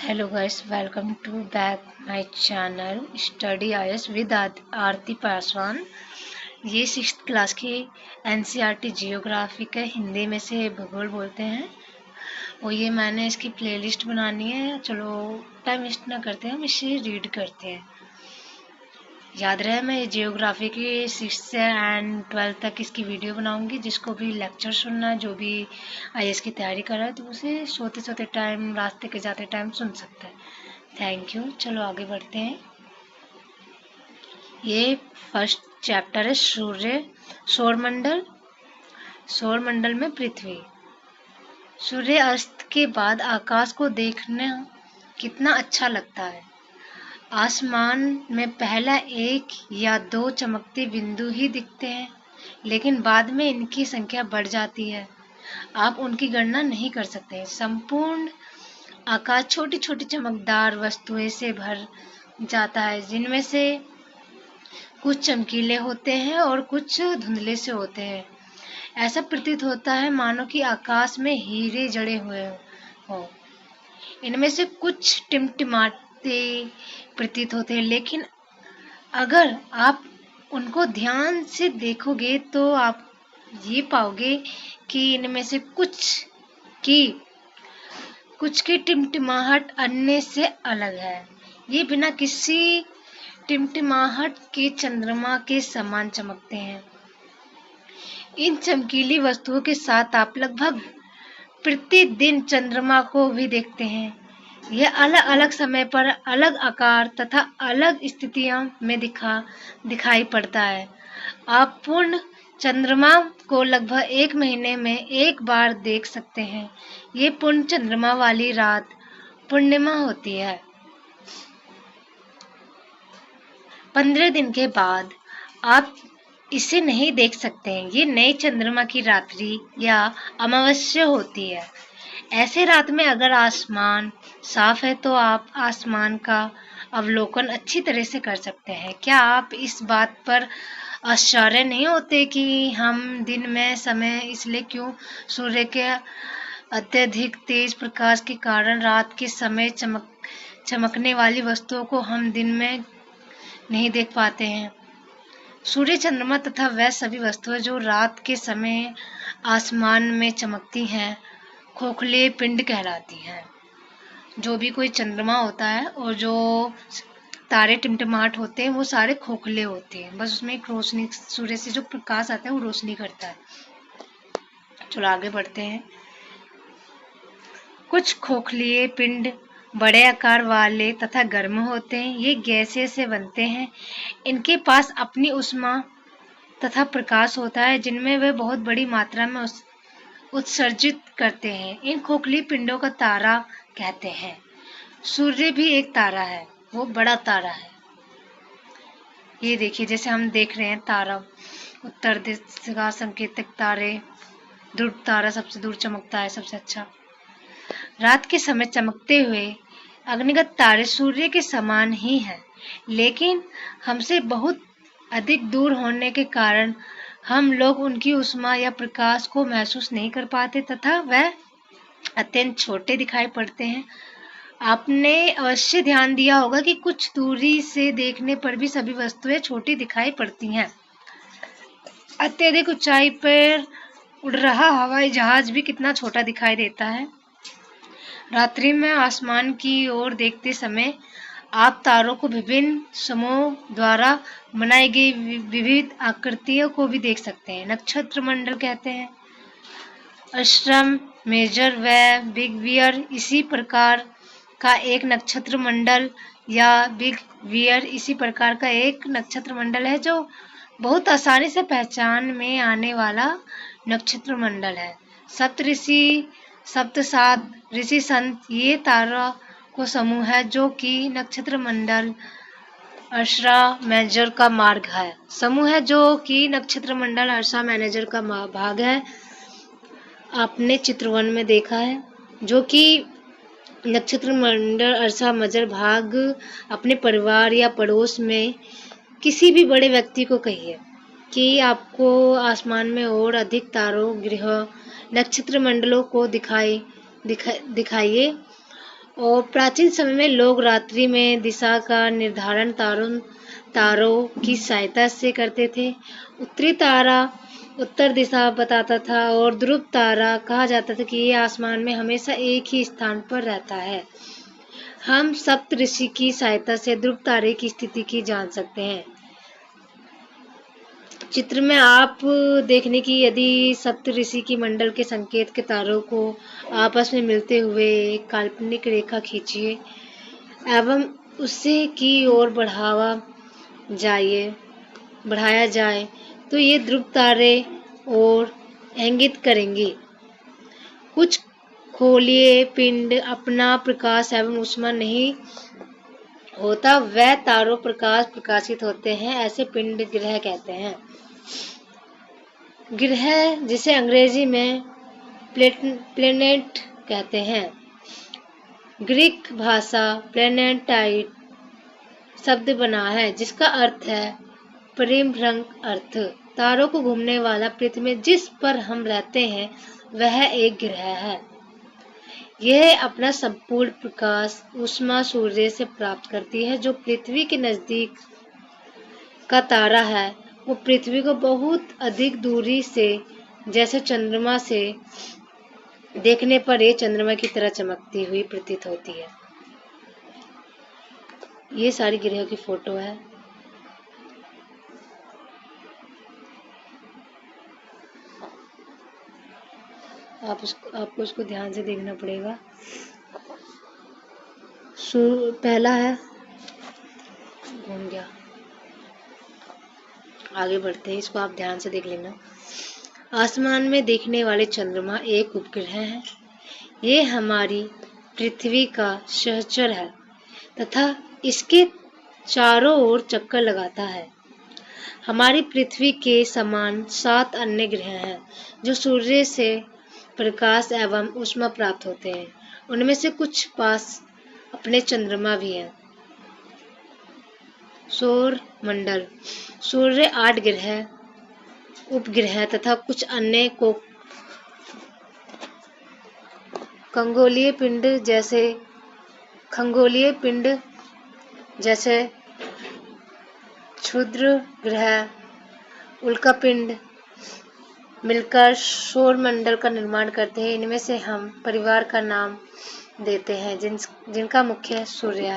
Hello guys, welcome to back my channel study IAS with Aarti Paswan. ये 6th class की NCERT geography का हिंदी में से भूगोल बोलते हैं। और ये मैंने इसकी प्लेलिस्ट बनानी है। चलो टाइम वेस्ट ना करते हैं, हम इसे रीड करते हैं। याद रहे, मैं जियोग्राफी की 6th से एंड 12th तक इसकी वीडियो बनाऊंगी। जिसको भी लेक्चर सुनना है, जो भी आईएएस की तैयारी कर रहा है, तो उसे सोते सोते टाइम, रास्ते के जाते टाइम सुन सकता है। Thank you. चलो आगे बढ़ते हैं। ये फर्स्ट चैप्टर है सौरमंडल। सौरमंडल में पृथ्वी। सूर्य अस्त के बाद आकाश को देखना कितना अच्छा लगता है। आसमान में पहला एक या दो चमकते बिंदु ही दिखते हैं, लेकिन बाद में इनकी संख्या बढ़ जाती है। आप उनकी गणना नहीं कर सकते। संपूर्ण आकाश छोटी छोटी चमकदार वस्तुएं से भर जाता है, जिनमें से कुछ चमकीले होते हैं और कुछ धुंधले से होते हैं। ऐसा प्रतीत होता है मानो कि आकाश में हीरे जड़े हुए हों। इनमें से कुछ टिमटिमाते प्रतीत होते हैं, लेकिन अगर आप उनको ध्यान से देखोगे तो आप ये पाओगे कि इनमें से कुछ की टिमटिमाहट अन्य से अलग है। ये बिना किसी टिमटिमाहट के चंद्रमा के समान चमकते हैं। इन चमकीली वस्तुओं के साथ आप लगभग प्रतिदिन चंद्रमा को भी देखते हैं। यह अलग अलग समय पर अलग आकार तथा अलग स्थितियों में दिखाई पड़ता है। आप पूर्ण चंद्रमा को लगभग 1 महीने में एक बार देख सकते हैं। ये पूर्ण चंद्रमा वाली रात पूर्णिमा होती है। 15 दिन के बाद आप इसे नहीं देख सकते हैं। ये नए चंद्रमा की रात्रि या अमावस्या होती है। ऐसे रात में अगर आसमान साफ है तो आप आसमान का अवलोकन अच्छी तरह से कर सकते हैं। क्या आप इस बात पर आश्चर्य नहीं होते कि हम दिन में समय इसलिए क्यों सूर्य के अत्यधिक तेज प्रकाश के कारण रात के समय चमकने वाली वस्तुओं को हम दिन में नहीं देख पाते हैं। सूर्य, चंद्रमा तथा वह सभी वस्तुएं जो रात के समय आसमान में चमकती हैं, खोखले पिंड कहलाती हैं। जो भी कोई चंद्रमा होता है और जो तारे टिमटिमाहट होते हैं, वो सारे खोखले होते हैं। बस उसमें एक रोशनी, सूर्य से जो प्रकाश आता है वो रोशनी करता है। चलो आगे बढ़ते हैं। कुछ खोखले पिंड बड़े आकार वाले तथा गर्म होते हैं। ये गैसें से बनते हैं। इनके पास अपनी ऊष्मा तथा प्रकाश होता है, जिनमें वे बहुत बड़ी मात्रा में उत्सर्जित करते हैं। इन खोखली पिंडों का तारा कहते हैं। सूर्य भी एक तारा है, वो बड़ा तारा है। ये देखिए, जैसे हम देख रहे हैं तारा, उत्तर दिशा का संकेतक तारे, ध्रुव तारा सबसे दूर चमकता है, सबसे अच्छा। रात के समय चमकते हुए अग्निगत तारे सूर्य के समान ही हैं, लेकिन हमसे बहुत अधिक दूर होने के कारण हम लोग उनकी ऊष्मा या प्रकाश को महसूस नहीं कर पाते तथा वह अत्यंत छोटे दिखाई पड़ते हैं। आपने अवश्य ध्यान दिया होगा कि कुछ दूरी से देखने पर भी सभी वस्तुएं छोटी दिखाई पड़ती हैं। अत्यधिक ऊंचाई पर उड़ रहा हवाई जहाज भी कितना छोटा दिखाई देता है। रात्रि में आसमान की ओर देखते समय आप तारों को विभिन्न समूहों द्वारा बनाई गई विविध आकृतियों को भी देख सकते हैं। नक्षत्र मंडल कहते हैं। अश्रम, मेजर व बिग बियर इसी प्रकार का एक नक्षत्र मंडल या बिग बियर इसी प्रकार का एक नक्षत्र मंडल है, जो बहुत आसानी से पहचान में आने वाला नक्षत्र मंडल है। सप्त ऋषि संत ये तारा को समूह है, जो कि नक्षत्र मंडल अर्शा मेजर का मार्ग है। समूह है जो कि नक्षत्र मंडल अर्शा मैनेजर का भाग है। आपने चित्र 1 में देखा है, जो कि नक्षत्र मंडल अर्शा मेजर भाग अपने परिवार या पड़ोस में किसी भी बड़े व्यक्ति को कहिए कि आपको आसमान में और अधिक तारों, ग्रह, नक्षत्र मंडलों को दिखाइए और प्राचीन समय में लोग रात्रि में दिशा का निर्धारण तारों की सहायता से करते थे। उत्तरी तारा उत्तर दिशा बताता था और ध्रुव तारा कहा जाता था कि ये आसमान में हमेशा एक ही स्थान पर रहता है। हम सप्तऋषि की सहायता से ध्रुव तारे की स्थिति की जान सकते हैं। चित्र में आप देखने की यदि सप्तऋषि की मंडल के संकेत के तारों को आपस में मिलते हुए एक काल्पनिक रेखा खींचिए एवं उसे की ओर बढ़ाया जाए तो ये ध्रुव तारे और इंगित करेंगे। कुछ खगोलीय पिंड अपना प्रकाश एवं ऊष्मा नहीं होता, वह तारों प्रकाशित होते हैं, ऐसे पिंड ग्रह कहते हैं। ग्रह जिसे अंग्रेजी में प्लेनेट कहते हैं। ग्रीक भाषा प्लेनेटाइड शब्द बना है जिसका अर्थ है परिभ्रमण अर्थ। तारों को घूमने वाला पृथ्वी जिस पर हम रहते हैं वह एक ग्रह है। यह अपना संपूर्ण प्रकाश ऊष्मा सूर्य से प्राप्त करती है। जो पृथ्वी के नजदीक का तारा है वो पृथ्वी को बहुत अधिक दूरी से, जैसे चंद्रमा से देखने पर ये चंद्रमा की तरह चमकती हुई प्रतीत होती है। ये सारी ग्रहों की फोटो है। आपको उसको ध्यान से देखना पड़ेगा। पहला है, घूम गया, आगे बढ़ते हैं, इसको आप ध्यान से देख लेना। आसमान में देखने वाले चंद्रमा एक उपग्रह है। ये हमारी पृथ्वी का सहचर है तथा इसके चारों ओर चक्कर लगाता है। हमारी पृथ्वी के समान 7 अन्य ग्रह हैं जो सूर्य से प्रकाश एवं ऊष्मा प्राप्त होते हैं। उनमें से कुछ पास अपने चंद्रमा भी हैं। सौर मंडल, सूर्य 8 ग्रह, उपग्रह तथा कुछ अन्य को खगोलीय पिंड जैसे क्षुद्र ग्रह, उल्का पिंड मिलकर सौर मंडल का निर्माण करते हैं। इनमें से हम परिवार का नाम देते हैं जिनका मुखिया सूर्य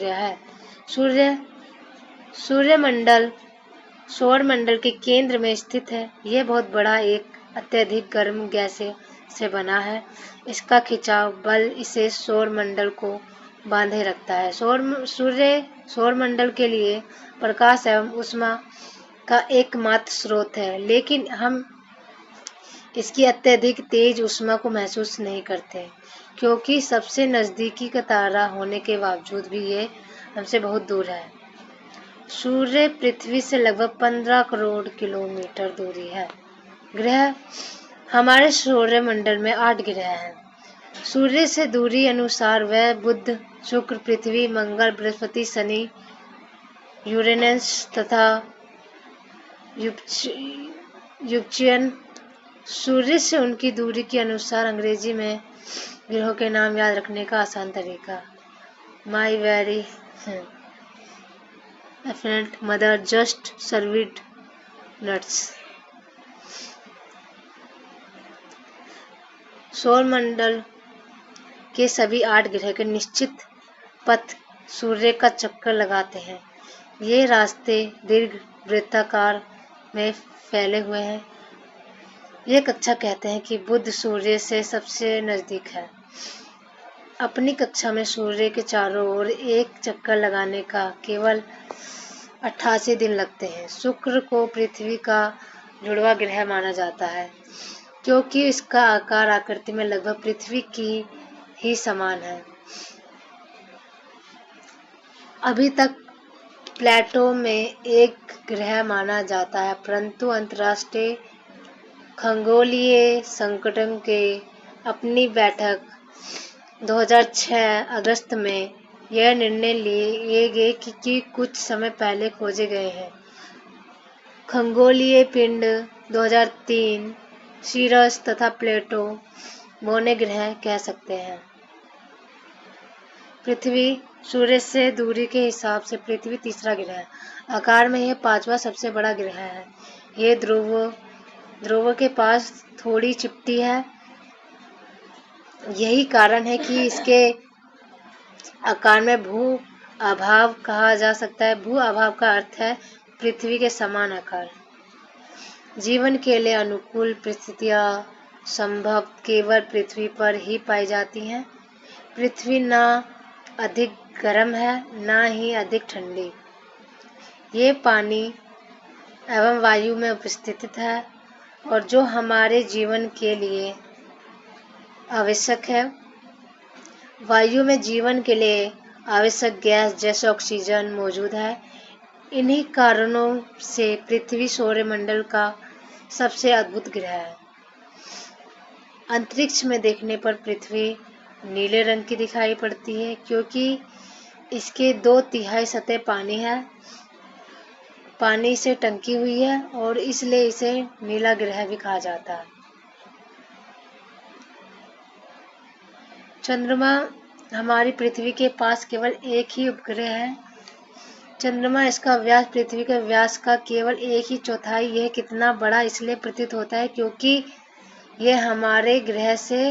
है। सूर्यमंडल सौर मंडल के केंद्र में स्थित है। यह बहुत बड़ा एक अत्यधिक गर्म गैस से बना है। इसका खिंचाव बल इसे सौर मंडल को बांधे रखता है। सूर्य सौर मंडल के लिए प्रकाश एवं ऊष्मा का एकमात्र स्रोत है, लेकिन हम इसकी अत्यधिक तेज ऊष्मा को महसूस नहीं करते क्योंकि सबसे नजदीकी का तारा होने के बावजूद भी ये हमसे बहुत दूर है। सूर्य पृथ्वी से लगभग 15 करोड़ किलोमीटर दूरी है। ग्रह, हमारे सौरमंडल में 8 ग्रह हैं। सूर्य से दूरी अनुसार वह बुध, शुक्र, पृथ्वी, मंगल, बृहस्पति, शनि, यूरेनस तथा युपचियन। सूर्य से उनकी दूरी के अनुसार अंग्रेजी में ग्रहों के नाम याद रखने का आसान तरीका। My very affluent mother just served nuts। सौर मंडल के सभी 8 ग्रह के निश्चित पथ सूर्य का चक्कर लगाते हैं। ये रास्ते दीर्घ वृत्ताकार में फैले हुए हैं। ये कक्षा कहते हैं कि बुध सूर्य से सबसे नजदीक है। अपनी कक्षा में सूर्य के चारों ओर एक चक्कर लगाने का केवल 88 दिन लगते हैं। शुक्र को पृथ्वी का जुड़वा ग्रह माना जाता है क्योंकि इसका आकार आकृति में लगभग पृथ्वी की ही समान है। अभी तक प्लेटो में एक ग्रह माना जाता है, परंतु अंतर्राष्ट्रीय खगोलीय संगठन के अपनी बैठक 2006 अगस्त में यह निर्णय लिए गए कि कुछ समय पहले खोजे गए हैं खगोलीय पिंड 2003 सीरस तथा प्लेटो बौने ग्रह कह सकते हैं। पृथ्वी सूर्य से दूरी के हिसाब से पृथ्वी तीसरा ग्रह है। आकार में यह पांचवा सबसे बड़ा ग्रह है। ये ध्रुव के पास थोड़ी चिपटी है। यही कारण है कि इसके आकार में भू अभाव कहा जा सकता है। भू अभाव का अर्थ है पृथ्वी के समान आकार। जीवन के लिए अनुकूल परिस्थितियां संभव केवल पृथ्वी पर ही पाई जाती हैं। पृथ्वी ना अधिक गर्म है, ना ही अधिक ठंडी। ये पानी एवं वायु में उपस्थित है और जो हमारे जीवन के लिए आवश्यक है। वायु में जीवन के लिए आवश्यक गैस जैसे ऑक्सीजन मौजूद है। इन्हीं कारणों से पृथ्वी सौरमंडल का सबसे अद्भुत ग्रह है। अंतरिक्ष में देखने पर पृथ्वी नीले रंग की दिखाई पड़ती है क्योंकि इसके 2/3 सतह पानी से ढकी हुई है और इसलिए इसे नीला ग्रह भी कहा जाता है। चंद्रमा हमारी पृथ्वी के पास केवल एक ही उपग्रह है। चंद्रमा इसका व्यास पृथ्वी के व्यास का केवल 1/4। यह कितना बड़ा इसलिए प्रतीत होता है क्योंकि यह हमारे ग्रह से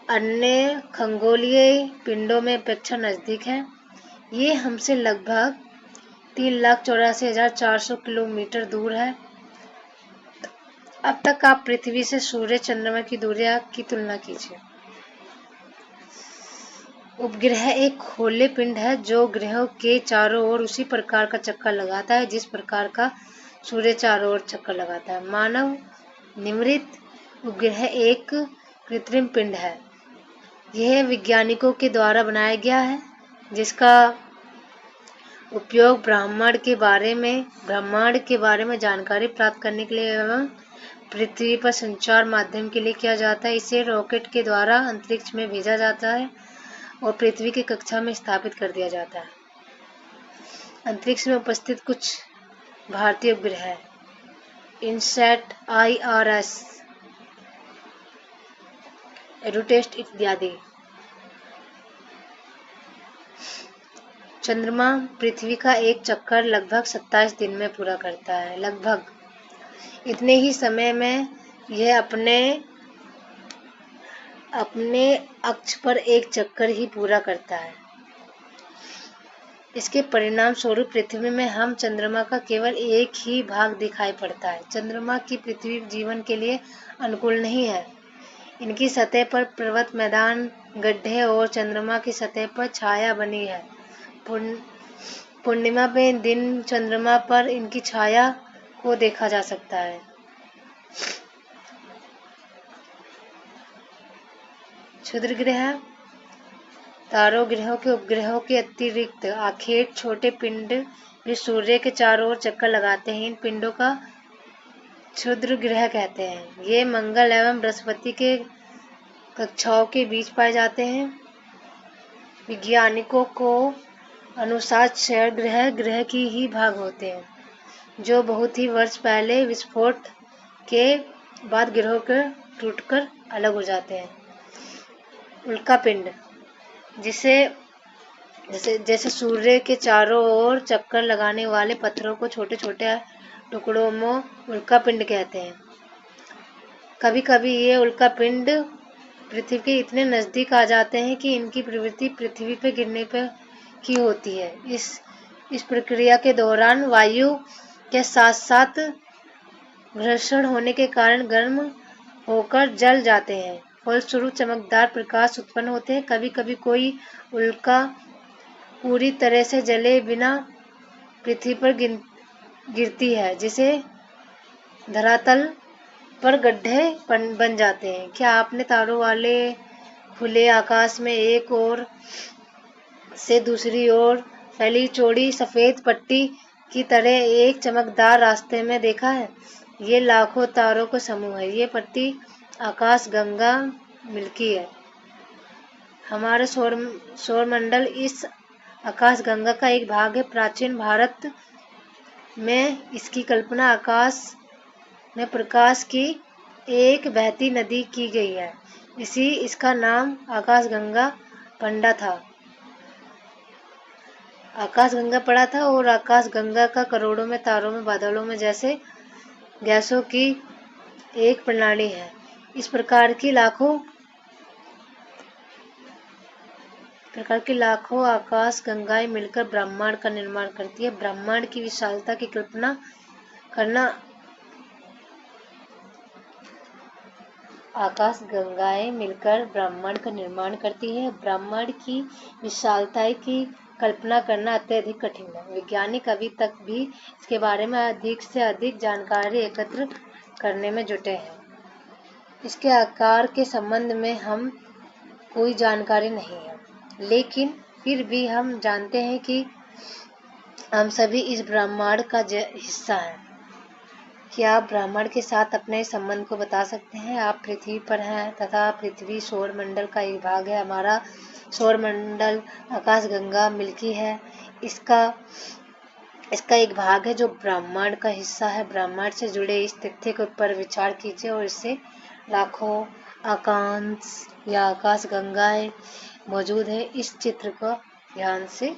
अन्य खगोलीय पिंडों में अपेक्षा नजदीक है। ये हमसे लगभग 3,84,400 किलोमीटर दूर है। अब तक आप पृथ्वी से सूर्य चंद्रमा की दूरियां की तुलना कीजिए। उपग्रह एक खोले पिंड है जो ग्रहों के चारों ओर उसी प्रकार का चक्कर लगाता है जिस प्रकार का सूर्य चारों ओर चक्कर लगाता है। मानव निर्मित उपग्रह एक कृत्रिम पिंड है। यह वैज्ञानिकों के द्वारा बनाया गया है जिसका उपयोग ब्रह्मांड के बारे में जानकारी प्राप्त करने के लिए एवं पृथ्वी पर संचार माध्यम के लिए किया जाता है। इसे रॉकेट के द्वारा अंतरिक्ष में भेजा जाता है और पृथ्वी की कक्षा में स्थापित कर दिया जाता है। अंतरिक्ष में उपस्थित कुछ भारतीय उपग्रह इनसैट, IRS, एडुटेस्ट इत्यादि। चंद्रमा पृथ्वी का एक चक्कर लगभग 27 दिन में पूरा करता है। लगभग इतने ही समय में यह अपने अक्ष पर एक चक्कर ही पूरा करता है। इसके परिणाम स्वरूप पृथ्वी में हम चंद्रमा का केवल एक ही भाग दिखाई पड़ता है। चंद्रमा की पृथ्वी जीवन के लिए अनुकूल नहीं है। इनकी सतह पर पर्वत मैदान, गड्ढे और चंद्रमा की सतह पर छाया बनी है। पूर्णिमा में दिन चंद्रमा पर इनकी छाया को देखा जा सकता है। क्षुद्र ग्रह तारों, ग्रहों के उपग्रहों के अतिरिक्त आखेट छोटे पिंड जो सूर्य के चारों ओर चक्कर लगाते हैं, इन पिंडों का क्षुद्र ग्रह कहते हैं। ये मंगल एवं बृहस्पति के कक्षाओं के बीच पाए जाते हैं। वैज्ञानिकों को अनुसार क्षय ग्रह की ही भाग होते हैं जो बहुत ही वर्ष पहले विस्फोट के बाद ग्रहों के टूटकर अलग हो जाते हैं। उल्का पिंड जैसे सूर्य के चारों ओर चक्कर लगाने वाले पत्थरों को छोटे छोटे टुकड़ों में उल्का पिंड कहते हैं। कभी कभी ये उल्का पिंड पृथ्वी के इतने नजदीक आ जाते हैं कि इनकी प्रवृत्ति पृथ्वी पर गिरने पर की होती है। इस प्रक्रिया के दौरान वायु के साथ साथ घर्षण होने के कारण गर्म होकर जल जाते हैं। फलस्वरूप चमकदार प्रकाश उत्पन्न होते हैं। कभी कभी कोई उल्का पूरी तरह से जले बिना पृथ्वी पर गिरती है जिसे धरातल पर गड्ढे बन जाते हैं। क्या आपने तारों वाले खुले आकाश में एक ओर से दूसरी ओर फैली चौड़ी सफेद पट्टी की तरह एक चमकदार रास्ते में देखा है? ये लाखों तारों का समूह है। ये पट्टी आकाश गंगा मिल्की है। हमारे सौरमंडल इस आकाश गंगा का एक भाग है। प्राचीन भारत में इसकी कल्पना आकाश में प्रकाश की एक बहती नदी की गई है। इसका नाम आकाश गंगा पंडा था। आकाश गंगा पढ़ा था, और आकाश गंगा का करोड़ों में तारों में बादलों में जैसे गैसों की एक प्रणाली है। इस प्रकार की लाखों आकाश गंगाएं मिलकर ब्रह्मांड का निर्माण करती है। ब्रह्मांड की विशालता की कल्पना करना। आकाश गंगाएं मिलकर ब्रह्मांड का निर्माण करती है। ब्रह्मांड की विशालता की कल्पना करना अत्यधिक कठिन है। वैज्ञानिक अभी तक भी इसके बारे में अधिक से अधिक जानकारी एकत्र करने में जुटे हैं। इसके आकार के संबंध में हम कोई जानकारी नहीं है, लेकिन फिर भी हम जानते हैं कि हम सभी इस ब्रह्मांड का हिस्सा हैं। क्या आप ब्रह्मांड के साथ अपने संबंध को बता सकते हैं? आप पृथ्वी पर हैं तथा पृथ्वी सौर मंडल का एक भाग है। हमारा सौर मंडल आकाशगंगा मिल्की है, इसका एक भाग है जो ब्रह्मांड का हिस्सा है। ब्रह्मांड से जुड़े इस तथ्य के ऊपर विचार कीजिए और इससे लाखों आकाश या आकाश गंगाएं मौजूद है। इस चित्र को ध्यान से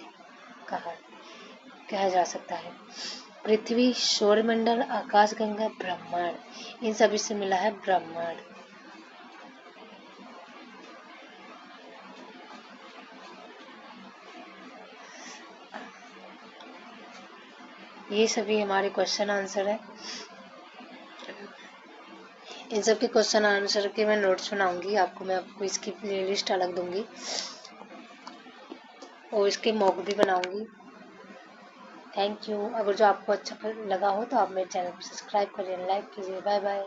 कहा जा सकता है। पृथ्वी, सौरमंडल, आकाशगंगा, ब्रह्मांड, इन सभी से मिला है ब्रह्मांड। ये सभी हमारे क्वेश्चन आंसर है। इन सब के क्वेश्चन आंसर के मैं नोट्स बनाऊंगी, मैं आपको इसकी प्लेलिस्ट अलग दूंगी और इसके मॉक भी बनाऊंगी। Thank you. अगर जो आपको अच्छा लगा हो तो आप मेरे चैनल को सब्सक्राइब करिए, लाइक कीजिए। Bye bye.